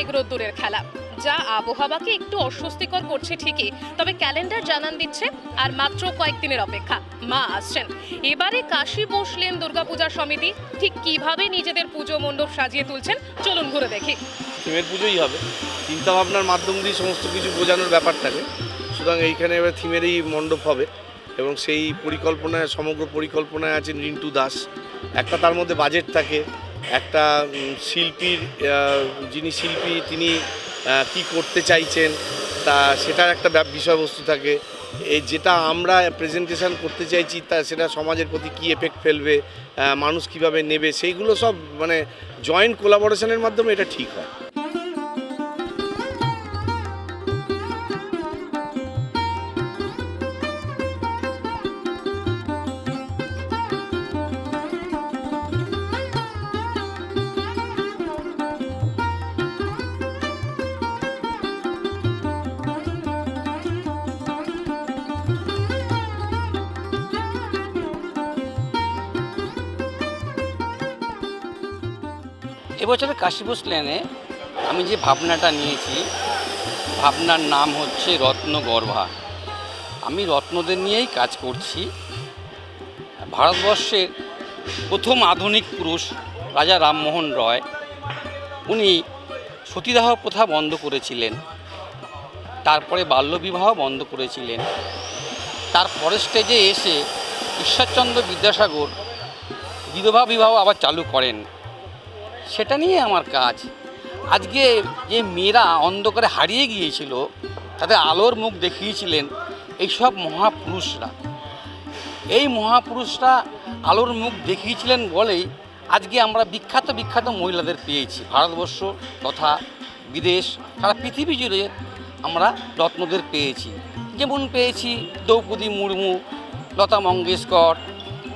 মেঘ রোদ্দুরের খেলা, যা আবহাওয়াকে একটু অস্বস্তিকর করছে ঠিকই, তবে ক্যালেন্ডার জানান দিচ্ছে আর মাত্র কয়েকদিনের অপেক্ষা, মা আসছেন। এবারে কাশী বসলেন দুর্গাপূজা সমিতি ঠিক কিভাবে নিজেদের পুজো মণ্ডপ সাজিয়ে তুলছেন, চলুন ঘুরে দেখি। থিমের পুজোই হবে, চিন্তাভাবনার মাধ্যম দিয়ে সমস্ত কিছু বোঝানোর ব্যাপার থাকে। সুতরাং এইখানে এবার থিমেরই মণ্ডপ হবে এবং সেই পরিকল্পনায়, সমগ্র পরিকল্পনায় আছেন রিন্টু দাস। একটা তার মধ্যে বাজেট থাকে, একটা শিল্পীর যিনি শিল্পী তিনি কি করতে চাইছেন তা সেটার একটা বিষয়বস্তু থাকে। এই যেটা আমরা প্রেজেন্টেশন করতে চাইছি তা সেটা সমাজের প্রতি কী এফেক্ট ফেলবে, মানুষ কিভাবে নেবে, সেইগুলো সব মানে জয়েন্ট কোলাবোরেশনের মাধ্যমে এটা ঠিক হয়। এবছরের কাশী বসলেনে আমি যে ভাবনাটা নিয়েছি, ভাবনার নাম হচ্ছে রত্নগর্ভা। আমি রত্নদের নিয়েই কাজ করছি। ভারতবর্ষের প্রথম আধুনিক পুরুষ রাজা রামমোহন রয়, উনি সতীদাহ প্রথা বন্ধ করেছিলেন, তারপরে বাল্যবিবাহ বন্ধ করেছিলেন। তার পরের স্টেজে এসে ঈশ্বরচন্দ্র বিদ্যাসাগর বিধবা বিবাহ আবার চালু করেন। সেটা নিয়ে আমার কাজ। আজকে যে মেয়েরা অন্ধকারে হারিয়ে গিয়েছিল, তাদের আলোর মুখ দেখিয়েছিলেন এইসব মহাপুরুষরা। এই মহাপুরুষরা আলোর মুখ দেখিয়েছিলেন বলেই আজকে আমরা বিখ্যাত বিখ্যাত মহিলাদের পেয়েছি। ভারতবর্ষ তথা বিদেশ, সারা পৃথিবী জুড়ে আমরা রত্নদের পেয়েছি। যেমন পেয়েছি দ্রৌপদী মুর্মু, লতা মঙ্গেশকর,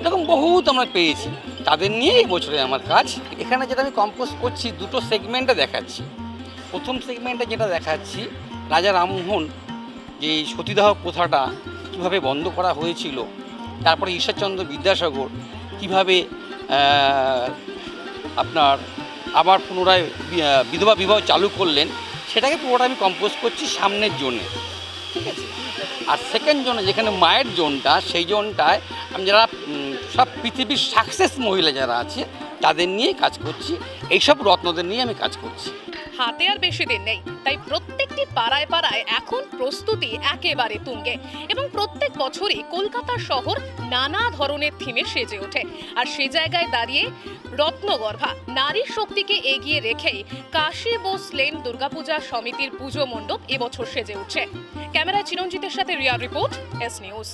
এরকম বহুত আমরা পেয়েছি। তাদের নিয়ে এই বছরে আমার কাজ। এখানে যেটা আমি কম্পোজ করছি, দুটো সেগমেন্টে দেখাচ্ছি। প্রথম সেগমেন্টে যেটা দেখাচ্ছি, রাজা রামমোহন যে সতীদাহ প্রথাটা কীভাবে বন্ধ করা হয়েছিল, তারপরে ঈশ্বরচন্দ্র বিদ্যাসাগর কীভাবে আপনার আবার পুনরায় বিধবা বিবাহ চালু করলেন, সেটাকে পুরোটা আমি কম্পোজ করছি সামনের জোনে, ঠিক আছে। আর সেকেন্ড জোনে যেখানে মায়ের জোনটা, সেই জোনটায় আমি যারা সব পৃথিবীর সাকসেস মহিলা যারা আছে তাদের নিয়েই কাজ করছি। এইসব রত্নদের নিয়ে আমি কাজ করছি। হাতে আর বেশি দিন নেই, তাই প্রত্যেকটি পাড়ায় পাড়ায় এখন প্রস্তুতি একেবারে তুঙ্গে এবং প্রত্যেক বছরই কলকাতা শহর নানা ধরনের থিমে সেজে ওঠে। আর সে জায়গায় দাঁড়িয়ে রত্নগর্ভা নারী শক্তিকে এগিয়ে রেখেই কাশী বসলেন দুর্গাপূজা সমিতির পুজো মণ্ডপ এবছর সেজে উঠছে। ক্যামেরায় চিরঞ্জিতের সাথে রিয়া রিপোর্ট, এস নিউজ।